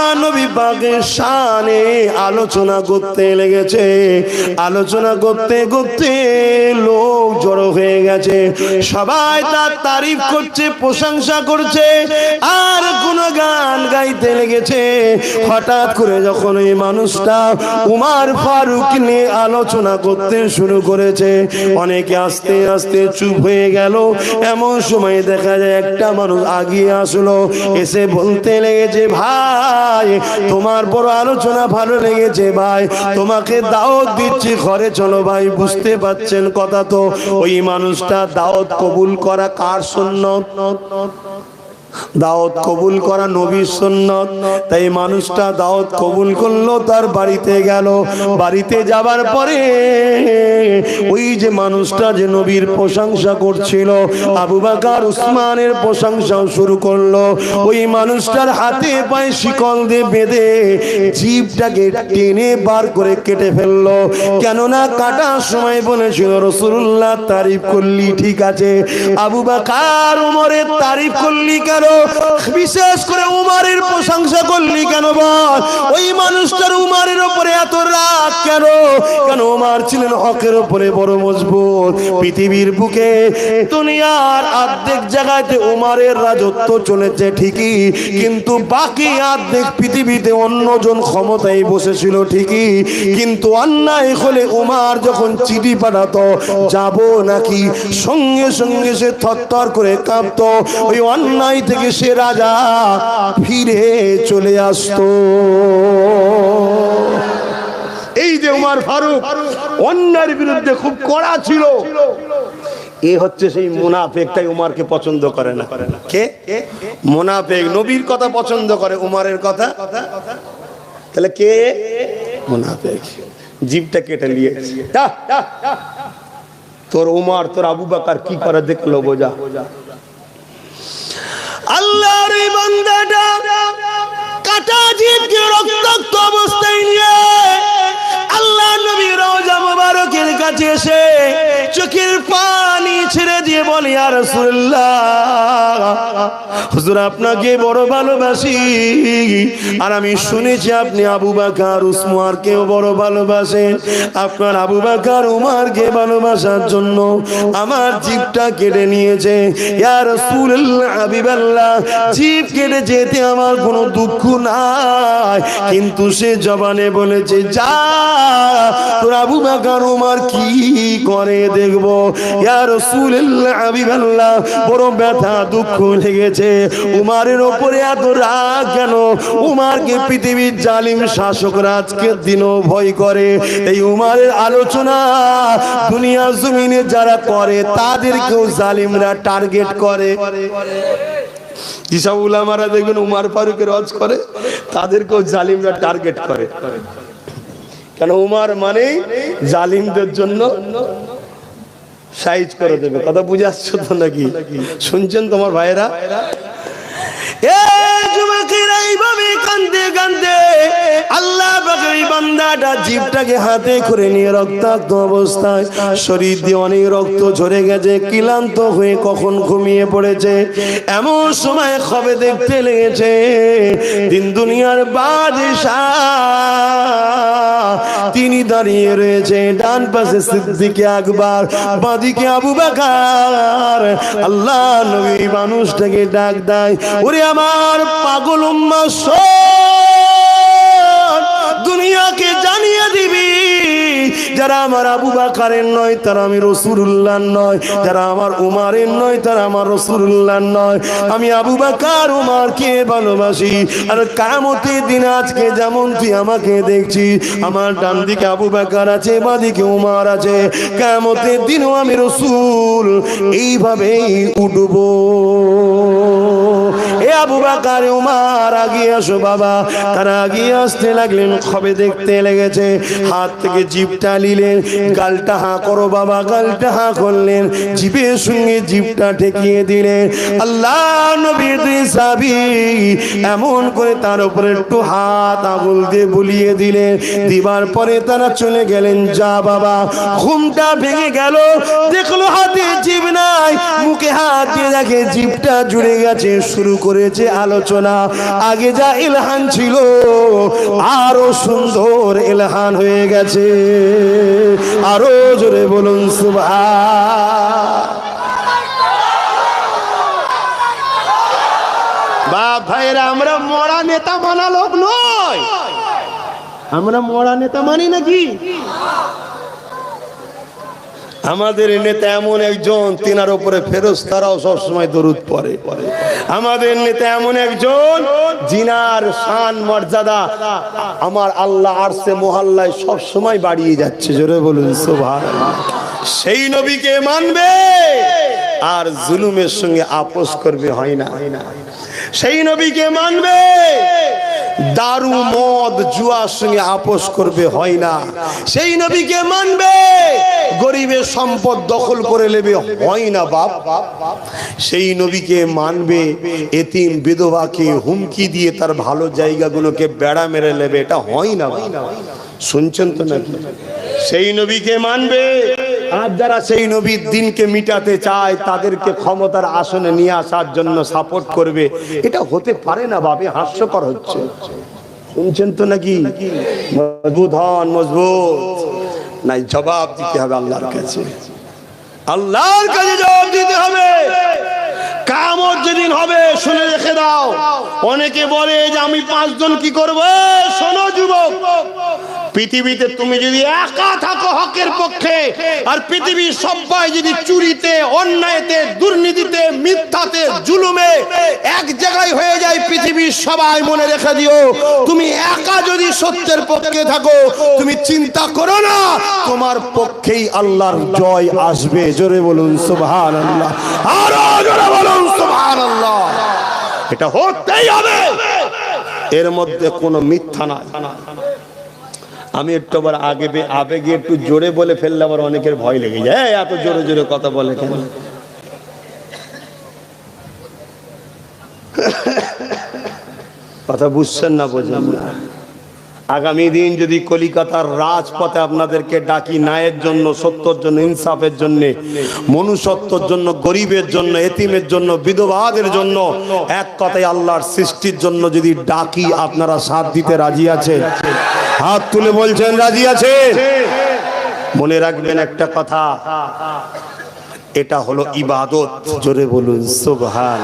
আমার নবী পাকের শানে আলোচনা করতে লেগেছে। আলোচনা করতে করতে লোক জড়ো হয়ে গেছে, সবাই তার তারিফ করছে, প্রশংসা করছে আর গুণগান গাইতে লেগেছে। হঠাৎ করে যখন এই মানুষটা উমর ফারুক নিয়ে আলোচনা করতে শুরু করেছে, অনেকে আস্তে আস্তে চুপ হয়ে গেল। এমন সময় দেখা যায় একটা মানুষ আগিয়ে আসলো, এসে বলতে লেগেছে, ভাই তোমার বড় আলোচনা ভালো লেগেছে, ভাই তোমাকে দাওয়াত দিচ্ছি ঘরে চলো। ভাই বুঝতে পারছেন কথা তো, ওই মানুষটা দাওয়াত কবুল করা কার সুন্নত? দাওয়াত কবুল করা নবীর সুন্নত। তাই মানুষটা দাওয়াত কবুল করলো, তার বাড়িতে গেল। বাড়িতে যাবার পরে ওই যে মানুষটা যে নবীর প্রশংসা করছিল, আবু বকর উসমানের প্রশংসাও শুরু করলো। ওই মানুষটার হাতে পায়ে শিকল দিয়ে বেঁধে জিভটাকে টেনে বার করে কেটে ফেললো। কেননা কাটার সময় বলেছিল, রাসূলুল্লাহ তারিফ করলি ঠিক আছে, আবু বকর উমরের তারিফ করলি কেন? বিশেষ করে উমরের প্রশংসা করলি কেন বল? ওই মানুষটার উমরের উপরে এত রাগ কেন? কেন উমর ছিলেন হকের উপরে বড় মজবুত। পৃথিবীর বুকে দুনিয়ার অর্ধেক জায়গাতে উমরের রাজত্ব চলেছে ঠিকই, কিন্তু বাকি অর্ধেক পৃথিবীতে অন্যজন ক্ষমতায় বসেছিল ঠিকই, কিন্তু অন্যায় হলে উমর যখন চিঠি পাঠাতো যাব নাকি, সঙ্গে সঙ্গে সে থরথর করে কাঁপতো। ওই অন্যায় থেকে সে রাজা ফিরে চলে আসতো। এই যে উমর ফারুক অন্যায়ের বিরুদ্ধে খুব কড়া ছিল, এ হচ্ছে সেই মুনাফিক। তাই উমরকে পছন্দ করে না। কে? মুনাফিক। নবীর কথা পছন্দ করে, উমরের কথা। তাহলে কে? মুনাফিক। জিভটা কেটে নিয়ে তোর উমর তোর আবু বকর কি করে দেখলো বোঝা। আল্লাহর এই বান্দাটা কাটা জিভকে রক্তাক্ত অবস্থায় নিয়ে আল্লাহ নবী রওজা মুবারকের কাছে এসে চোখের পানি ছেড়ে দিয়ে বলে, ইয়া রাসূলুল্লাহ, হুজুর আপনাকে বড় ভালোবাসি, আর আমি শুনেছি আপনি আবু বকর উসমানকেও বড় ভালোবাসেন। আপনার আবু বকর উমরকে ভালোবাসার জন্য আমার জিভটা কেটে নিয়েছে। ইয়া রাসূলুল্লাহ, হাবিবাল্লাহ, জিভ কেটে যেতে আমার কোনো দুঃখ নাই, কিন্তু সে জবানে বলেছে, যা তোর আবু বকর উমর কি করে দেখবো। ইয়া রাসূলুল্লাহ, হাবিবাল্লাহ, বড় ব্যথা দুঃখ লেগেছে। উমরের উপরে এত রাগ কেন? উমরকে পৃথিবীর জালিম শাসকরা আজকের দিনও ভয় করে। এই উমরের আলোচনা দুনিয়া জমিনে যারা করে তাদেরকেও জালিমরা টার্গেট করে। যেসব উলামারা দেখবেন উমর ফারুকের ওয়াজ করে, তাদেরকেও জালিমরা টার্গেট করে। কেন? উমর মানে জালিমদের জন্য সাইজ করে দেবে। কথা বুঝে আসছো তো নাকি? শুনছেন তোমার ভাইরা? এইভাবে কান্দে কান্দে আল্লাহ পাকের এই বান্দাটা জিভটাকে হাতে করে নিয়ে রক্তাক্ত অবস্থায়, শরীর দিয়ে অনেক রক্ত ঝরে গেছে, ক্লান্ত হয়ে কখন ঘুমিয়ে পড়েছে। এমন সময় খবর দেখতে লেগেছে দিন দুনিয়ার বাদশাহ তিনি দাঁড়িয়ে রয়েছে। ডান পাশে সিদ্দিক আকবর, বাঁদিকে আবু বকর। আল্লাহ নবী মানুষটাকে ডাক দেয়, ওরে আমার পাগল উম্মত, দুনিয়াকে জানিয়ে দিবি যারা আমার আবু বকরের নয় তারা আমি রাসূলুল্লাহর নয়, যারা আমার উমরের নয় তারা আমার রাসূলুল্লাহর নয়। আমি আবু বকর উমরকে ভালোবাসি, আর কিয়ামতের দিন আজকে যেমন তুই আমাকে দেখছিস, আমার ডান দিকে আবু বকর আছে, বাঁ দিকে উমর আছে, কিয়ামতের দিনও আমি রাসূল এইভাবেই উঠবো। এ আবু বকর উমর আগিয়ে আসো বাবা। তারা আগিয়ে আসতে লাগলেন, খবে দেখতে লেগেছে, হাত থেকে জিভটা নিলেন, গালটা হাঁ করো বাবা, গালটা হাঁ করলেন, জিভের সঙ্গে জিভটা ঠেকিয়ে দিলেন। আল্লাহ নবীর দুই সাহাবী এমন করে তার উপরে একটু হাত আঙুল দিয়ে বুলিয়ে দিলেন। দিবার পরে তারা চলে গেলেন। যা বাবা, ঘুমটা ভেঙে গেল, দেখলো হাতে জিভ নাই, মুখে হাত দিয়ে দেখে জিভটা জুড়ে গেছে। শুরু করেছে আলোচনা। আগে যা ইলহান ছিল আরো সুন্দর ইলহান হয়ে গেছে। আরো জোরে বলুন সুবহান। বাপ ভাইরা, আমরা মরা নেতা মানা লোক নয়, আমরা মরা নেতা মানি নাকি? আমাদের নেতা এমন একজন, তিনার উপরে ফেরেশতারাও সবসময় দরুদ পড়ে। আমাদের নেতা এমন একজন জিনার শান মর্যাদা আমার আল্লাহ আরশে মুহাল্লায় সবসময় বাড়িয়ে যাচ্ছে। জোরে বলুন সুবহানাল্লাহ। সেই নবীকে মানবে আর জুলুমের সঙ্গে আপোষ করবে, হয় না। সেই নবীকে মানবে, দারু মদ জুয়ার সঙ্গে আপোষ করবে, হয় না। সেই নবীকে মানবে, গরিবের সম্পদ দখল করে নেবে, হয় না বাপ। সেই নবীকে মানবে, এতিম বিধবাকে হুমকি দিয়ে তার ভালো জায়গাগুলোকে বেড়া মেরে নেবে, এটা হয় না। শুনছেন তো নাকি? সেই নবীকে মানবে, আর যারা সেই নবীর দিনকে মিটাতে চায় তাদেরকে ক্ষমতার আসনে নিয়ে আসার জন্য সাপোর্ট করবে, এটা হতে পারে না বাবে, হাস্যকর হচ্ছে। শুনছেন তো নাকি? মজবুত হন, মজবুত নাই, জবাব দিতে হবে আল্লাহর কাছে। আল্লাহর কাছে জবাব দিতে হবে। কিয়ামত যেদিন হবে শুনে রেখে দাও। অনেকে বলে যে আমি 5 জন কি করব? শোনো যুবক, পৃথিবীতে তুমি যদি একা থাকো হকের পক্ষে, আর পৃথিবীর সবাই যদি চুরিতে, অন্যায়তে, দুর্নীতিতে, মিথ্যাতে, জুলুমে এক জায়গায় হয়ে যায় পৃথিবীর সবাই, মনে রেখে দিও, তুমি একা যদি সত্যের পক্ষে থাকো, তুমি চিন্তা করো না, তোমার পক্ষেই আল্লাহর জয় আসবে। জোরে বলুন সুবহানাল্লাহ, আরো জোরে বলুন সুবহানাল্লাহ। এটা হতেই হবে, এর মধ্যে কোনো মিথ্যা নাই। আমি একটু আবার আবেগে একটু জোরে বলে ফেললে আবার অনেকের ভয় লেগে যায়, এত জোরে জোরে কথা বলে কেন? কথা বুঝছেন না, বোঝেন না। আগামী দিন যদি কলিকাতার রাজপথে আপনাদেরকে ডাকি ন্যায়ের জন্য, সত্যের জন্য, ইনসাফের জন্য, মনুষ্যত্বের জন্য, গরিবের জন্য, এতিমের জন্য, বিধবাদের জন্য, এক কথায় আল্লাহর সৃষ্টির জন্য যদি ডাকি, আপনারা সাথ দিতে রাজি আছেন? হাত তুলে বলছেন রাজি আছে? মনে রাখবেন একটা কথা, এটা হলো ইবাদত। জোরে বলুন সুবহান।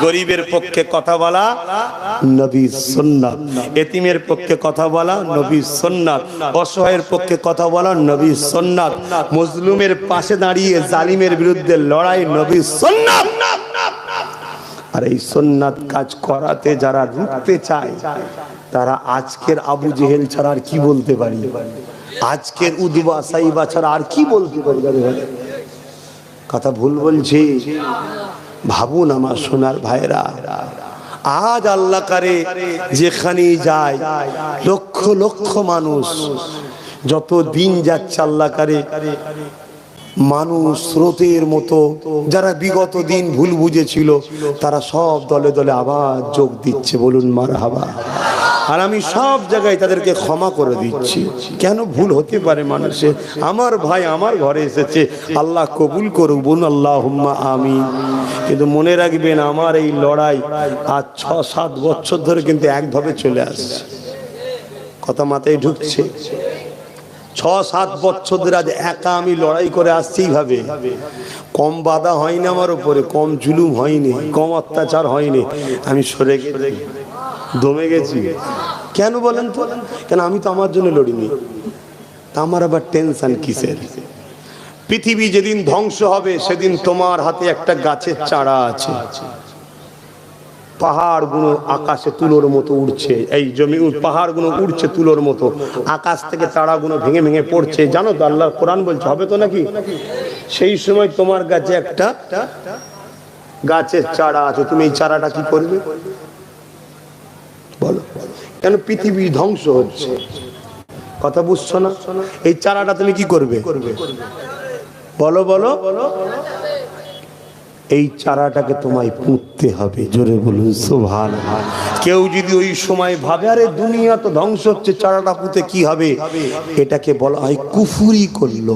গরিবের পক্ষে কথা বলা নবীর সুন্নাত, এতিমের পক্ষে কথা বলা নবীর সুন্নাত, অসহায়ের পক্ষে কথা বলা নবীর সুন্নাত, মজলুমের পাশে দাঁড়িয়ে জালিমের বিরুদ্ধে লড়াই নবীর সুন্নাত। আর এই সুন্নাত কাজ করাতে যারা রুখতে চায়, তারা আজকের আবু জেহেল ছাড়া আর কি বলতে পারি? আজকের উদবা সাইবা ছাড়া আর কি বলতে পারি? কথা ভুল বলছি? ভাবুন আমার সোনার ভাইরা, আজ আল্লাহ করে যেখানেই যায় লক্ষ লক্ষ মানুষ, যত দিন যাচ্ছে আল্লাহ করে মানুষ স্রোতের মতো, যারা বিগত দিন ভুল বুঝেছিল তারা সব দলে দলে আবার যোগ দিচ্ছে। বলুন মারহাবা। আর আমি সব জায়গায় তাদেরকে ক্ষমা করে দিচ্ছি। কেন? ভুল হতে পারে মানুষের। আমার ভাই আমার ঘরে এসেছে, আল্লাহ কবুল করুক, বলুন আল্লাহুম্মা আমিন। কিন্তু মনে রাখবেন, আমার এই লড়াই আজ 6-7 বছর ধরে কিন্তু একভাবে চলে আসছে। কথা মাথায় ঢুকছে? 6-7 বছর ধরে আজ একা আমি লড়াই করে আসছি এইভাবে। কম বাধা হয়নি আমার উপরে, কম জুলুম হয়নি, কম অত্যাচার হয়নি। আমি সরে গেছি, দমে গেছি। কেন বলেন তো? কেন? আমি তো আমার জন্য লড়িনি, আমার আবার টেনশন কিসের? পৃথিবী যেদিন ধ্বংস হবে সেদিন তোমার হাতে একটা গাছের চারা আছে। পাহাড়গুলো আকাশে তুলোর মতো উড়ছে, এই জমি পাহাড়গুলো উড়ছে তুলোর মতো, আকাশ থেকে চারাগুলো ভেঙে ভেঙে পড়ছে। জানো তো আল্লাহ কোরআন বলছে, হবে তো নাকি? সেই সময় তোমার কাছে একটা গাছের চারা আছে, তুমি এই চারাটা কি করবে বলো? কেন? পৃথিবী ধ্বংস হচ্ছে। কথা বুঝছো না? এই চারাটা তুমি কি করবে বলো বলো? এই চারাটাকে তোমায় পুঁততে হবে। জোরে বলুন সুবহানাল্লাহ। কেউ যদি ওই সময় ভাবে আরে দুনিয়া তো ধ্বংস হচ্ছে, চারাটা পুঁতে কি হবে, এটাকে বলা হয় কুফরি করলো,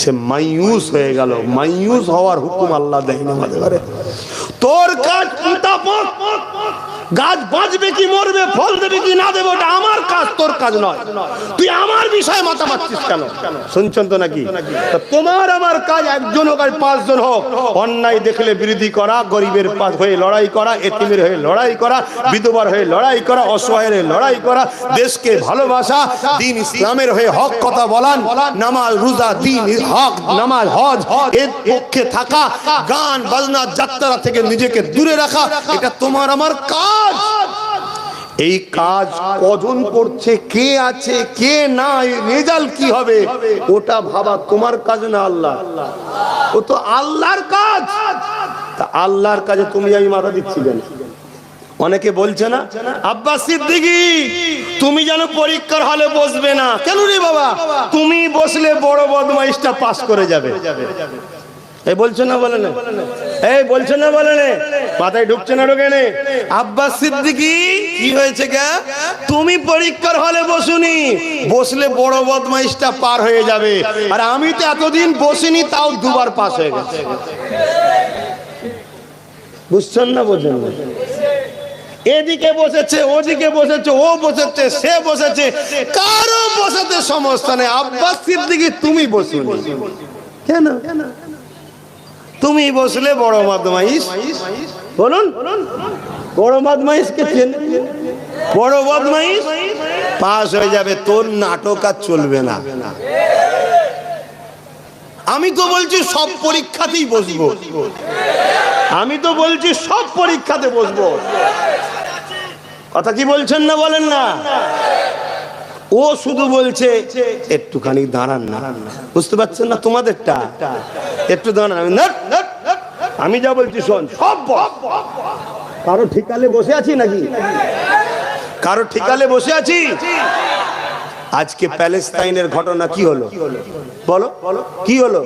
সে মাইয়ুস হয়ে গেল। মাইয়ুস হওয়ার হুকুম আল্লাহ দেয় না আমাদের। তোর কাজ পুতাপক, গাছ বাঁচবে কি মরবে, ফল দেবে কি না দেবে, ওটা আমার কাজ, তোর কাজ নয়। তুই আমার বিষয়ে মাথা মারছিস কেন? শুনছেন তো নাকি? তোমার আমার কাজ, একজন হোক আর 5 জন হোক, অন্যায় দেখলে বিরোধী করা, গরিবের পাশ হয়ে লড়াই করা, এতিমের হয়ে লড়াই করা, বিধবার হয়ে লড়াই করা, অসহায়ের হয়ে লড়াই করা, দেশকে ভালোবাসা, দিন ইসলামের হয়ে হক কথা বলান, নামাজ রোজা দিন হক, নামাজ হজ এর পক্ষে থাকা, গান বাজনা যাত্রা থেকে নিজেকে দূরে রাখা, এটা তোমার আমার কাজ। এই কাজ কজন করছে, কে আছে কে নাই, রেজাল্ট কি হবে, ওটা ভাবা তোমার কাজ না আল্লাহ, ও তো আল্লাহর কাজ। তা আল্লাহর কাজে তুমি আমি মাথা দিচ্ছি কেন? অনেকে বলছে না, আব্বাস সিদ্দিকী তুমি যেন পরীক্ষার হলে বসবে না। কেন রে বাবা? তুমি বসলে বড় বদমাইশটা পাস করে যাবে। এই বলছে না, বলে না, এই বলছে না, বলে না, মাথায় ঢুকছে না, ঢোকে না। আব্বাস সিদ্দিকী কি হয়েছে কে? তুমি পরীক্ষার হলে বসুনি, বসলে বড় বদমাইশটা পার হয়ে যাবে। আর আমি তো এতদিন বসিনি, তাও 2 বার পাস হয়ে গেছে। বুঝছেন না? বোঝেন না? এদিকে বসেছে, ওদিকে বসেছে, ও বসেছে, সে বসেছে, কারো বসাতে সমস্যা নেই। আব্বাস সিদ্দিকী তুমি বসুনি কেন? তুমি বসলে বড় বদমাইশ, বলুন বড় বদমাইশকে চেনে, বড় বদমাইশ পাস হয়ে যাবে। তোর নাটক আর চলবে না। আমি তো বলছি সব পরীক্ষাতেই বসবো, আমি তো বলছি সব পরীক্ষাতে বসবো। কথা কি বলছেন না? বলেন না। ও শুধু বলছে একটুখানি দাঁড়ান না, বুঝতে পারছেন না? তোমাদেরটা একটু দাঁড়ান। আমি যা বলছি শোন, সব কারো ঠিকালে বসে আছি নাকি? কারো ঠিকালে বসে আছি? আজকে প্যালেস্তাইনের ঘটনা কি হলো বলো, কি হলো?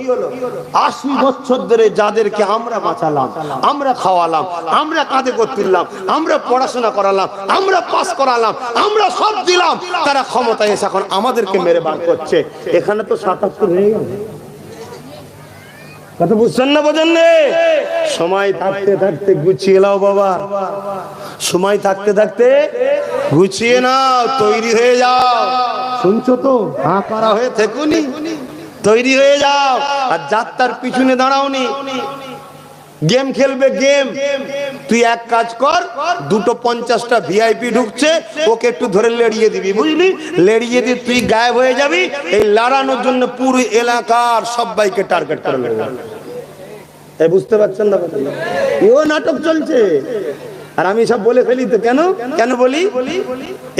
80 বছর ধরে যাদেরকে আমরা বাঁচালাম, আমরা খাওয়ালাম, আমরা কাঁধে করে তুললাম, আমরা পড়াশোনা করালাম, আমরা পাস করালাম, আমরা সব দিলাম, তারা ক্ষমতায় এসে এখন আমাদেরকে মেরে বার করছে। এখানে তো 77 হয়ে গেল। কথা বুঝছেন না? বোঝেন না? সময় থাকতে থাকতে গুছিয়ে নাও বাবা, সময় থাকতে থাকতে গুছিয়ে নাও, তৈরি হয়ে যাও। শুনছো তো? হ্যাঁ করা হয়ে থেকুনি, তৈরি হয়ে যাও। আর যাত্রার পিছনে দাঁড়াওনি। গেম খেলবে গেম, তুই এক কাজ কর, 250টা ভিআইপি ঢুকছে, ওকে একটু ধরে লেড়িয়ে দিবি, বুঝলি? লেড়িয়ে দিয়ে তুই গায়েব হয়ে যাবি। এই লড়ানোর জন্য পুরো এলাকার সবাইকে টার্গেট করে নেবে। এই বুঝতে পারছেন না? এও নাটক চলছে। আর আমি সব বলে ফেলি তো। কেন কেন বলি?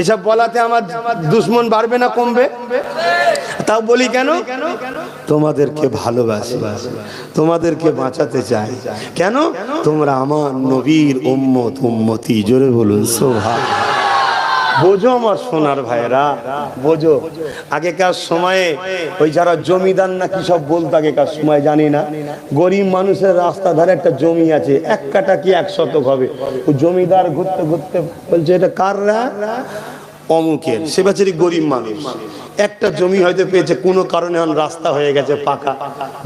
এসব বলাতে আমার দুশ্মন বাড়বে না কমবে? তাও বলি কেন? তোমাদেরকে ভালোবাসি, তোমাদেরকে বাঁচাতে চাই। কেন? তোমরা আমার নবীর উম্মত, উম্মতি। জোরে বলুন সুবহানাল্লাহ। বোঝো আমার সোনার ভাইরা, বোঝো। আগেকার সময়ে ওই যারা জমিদার না কি সব বলতো, আগেকার সময় জানি না, গরিব মানুষের রাস্তা ধারে একটা জমি আছে, 1 কাঠা কি 1 শতক হবে। ও জমিদার ঘুরতে ঘুরতে বলছে এটা কাররা? অমুকের। সে বেচারি গরিব মানুষ, একটা জমি হয়তো পেয়েছে, কোনো কারণে এখন রাস্তা হয়ে গেছে পাকা।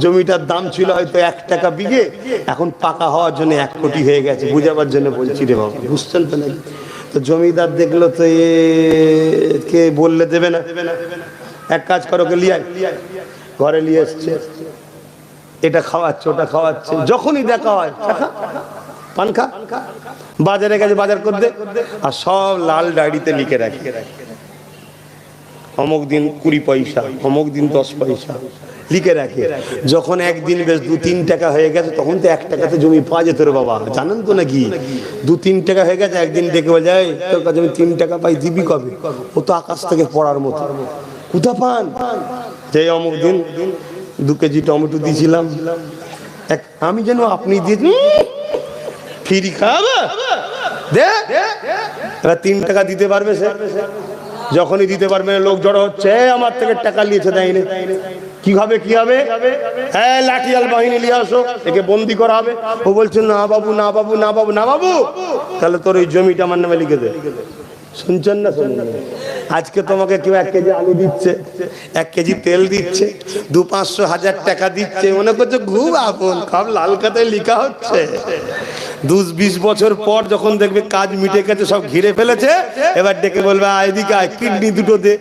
জমিটার দাম ছিল হয়তো 1 টাকা বিঘে, এখন পাকা হওয়ার জন্য 1 কোটি হয়ে গেছে। বুঝাবার জন্য বলছি রে বাবা, বুঝছেন তো নাকি? তো জমিদার দেখলো তো কে বললে দেবে না, এক কাজ করো, কে লিয়ে ঘরে নিয়ে এসছে, এটা খাওয়াচ্ছে ওটা খাওয়াচ্ছে। যখনই দেখা হয় পান খা, বাজারে গেছে বাজার করতে, আর সব লাল ডায়েরিতে লিখে রাখে, অমুক দিন 20 পয়সা, অমুক দিন 10 পয়সা লিখে রাখে। যখন একদিন বেশ 2-3 টাকা হয়ে গেছে, তখন তো 1 টাকাতে জমি পাওয়া যেত রে বাবা, জানেন তো নাকি? 2-3 টাকা হয়ে গেছে, একদিন ডেকে বলে যায় তোর কাছে আমি 3 টাকা পাই, দিবি কবে? ও তো আকাশ থেকে পড়ার মতো। কোথা পান? যে অমুক দিন 2 কেজি টমেটো দিয়েছিলাম, আমি যেন আপনি দিয়ে ফ্রি খাওয়াবে দে, এবার 3 টাকা দিতে পারবে সে। যখনই দিতে পারবে না, লোক জড়ো হচ্ছে, আমার থেকে টাকা নিয়েছে, দেয়নি। কি হবে কি হবে? হ্যাঁ, লাঠিয়াল বাহিনী নিয়ে আসো, একে বন্দি করা হবে। ও বলছে না বাবু, না বাবু, না বাবু, না বাবু, তাহলে তোর ওই জমিটা আমার নামে লিখে দে। শুনছেন না? শুনছেন? আজকে তোমাকে কেউ 1 কেজি আলু দিচ্ছে, 1 কেজি তেল দিচ্ছে, 200-500 হাজার টাকা দিচ্ছে, মনে করছে খুব আপন, সব লাল খাতায় লেখা হচ্ছে। 20 বছর পর যখন দেখবে কাজ মিটে গেছে, সব ঘিরে ফেলেছে, এবার ডেকে বলবে এদিকে আয়, কিডনি দুটো দে।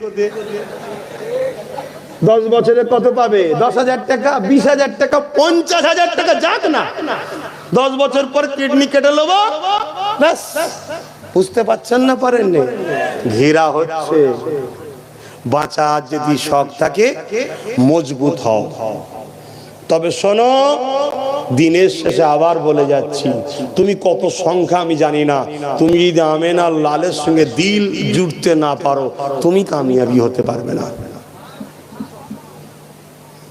10 বছরে কত পাবে? 10,000 টাকা, 20,000 টাকা, 50,000 টাকা, যাক না। 10 বছর পর কিডনি কেটে নেবো, ব্যাস। বুঝতে পারছেন না? পারেননি? ঘেরা হচ্ছে। বাঁচার যদি শখ থাকে মজবুত হও। তবে শোনো, দিনের শেষে আবার বলে যাচ্ছি, তুমি কত সংখ্যা আমি জানি না, তুমি যদি আমেন আর লালের সঙ্গে দিল জুড়তে না পারো, তুমি কামিয়াবি হতে পারবে না।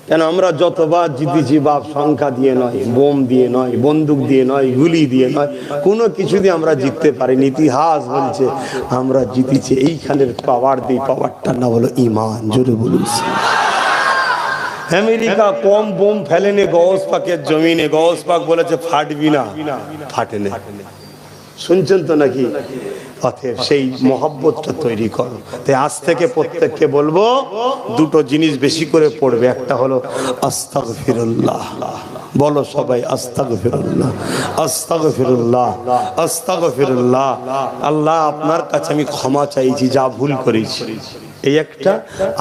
কেন আমরা যতবার জিতেছি বাপ সংখ্যা দিয়ে নয়, বোম দিয়ে নয়, বন্দুক দিয়ে নয়, গুলি দিয়ে নয়, কোনো কিছু দিয়ে আমরা জিততে পারিনি। ইতিহাস বলছে আমরা জিতেছি এইখানের পাওয়ার দিয়ে। পাওয়ারটার নাম হলো ঈমান। জোরে বলুন। আমেরিকা কম বোম ফেলেনি গৌস পাকের জমিনে, গৌস পাক বলেছে ফাটবি না, ফাটেনি। শুনছেন তো নাকি? অতএব সেই মহব্বতটা তৈরি করো। তাই আজ থেকে প্রত্যেককে বলবো দুটো জিনিস বেশি করে পড়বে। একটা হলো আস্তাগফিরুল্লাহ। বলো সবাই আস্তাগফিরুল্লাহ, আস্তাগফিরুল্লাহ, আস্তাগফিরুল্লাহ। আল্লাহ আপনার কাছে আমি ক্ষমা চাইছি যা ভুল করেছি, এই একটা।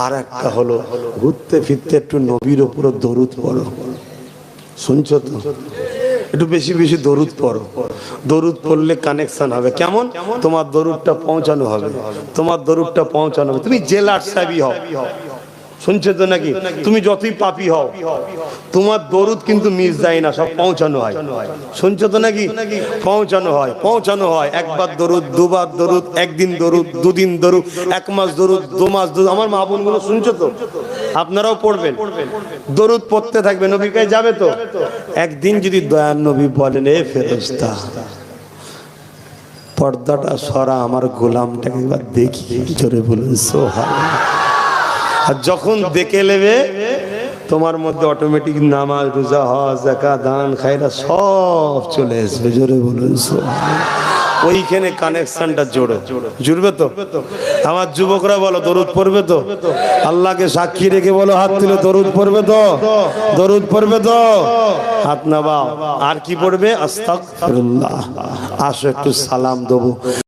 আর একটা হলো ঘুরতে ফিরতে একটু নবীর উপর দরুদ পড়ো। শুনছো তো? একটু বেশি বেশি দরুদ পড়ো। দরুদ পড়লে কানেকশন হবে। কেমন? তোমার দরুদটা পৌঁছানো হবে, তোমার দরুদটা পৌঁছানো হবে। তুমি জেলার সাহেবই হও, শুনছো তো নাকি? তুমি যতই পাপী হও, তোমার দরুদ কিন্তু মিস যায় না, সব পৌঁছানো হয়। শুনছো তো নাকি? পৌঁছানো হয়, পৌঁছানো হয়। একবার দরুদ, দুবার দরুদ, একদিন দরুদ, দুদিন দরুদ, 1 মাস দরুদ, 2 মাস দরুদ। আমার মা বোনগুলো শুনছো তো? আপনারাও পড়বেন, দরুদ পড়তে থাকবে। নবীর কাছে যাবে তো। একদিন যদি দয়ার নবী বলেন, এ ফেরেশতা পর্দাটা সরা, আমার গোলামটাকে একবার দেখি। জোরে বলুন সুবহানাল্লাহ। আর যখন দেখে নেবে, তোমার মধ্যে অটোমেটিক নামাজ, রোজা, হজ, যাকাত, দান, খায়রা সব চলে আসবে। জোরে বলুন সুবহানাল্লাহ। ওইখানে কানেকশনটা জুড়বে তো? আমার যুবকরা বলো দরুদ পড়বে তো? আল্লাহকে সাক্ষী রেখে বলো, হাত তুলে দরুদ পড়বে তো? দরুদ পড়বে তো? হাত নামাও। আর কি পড়বে? আস্তাগফিরুল্লাহ। আসো একটু সালাম দেবো।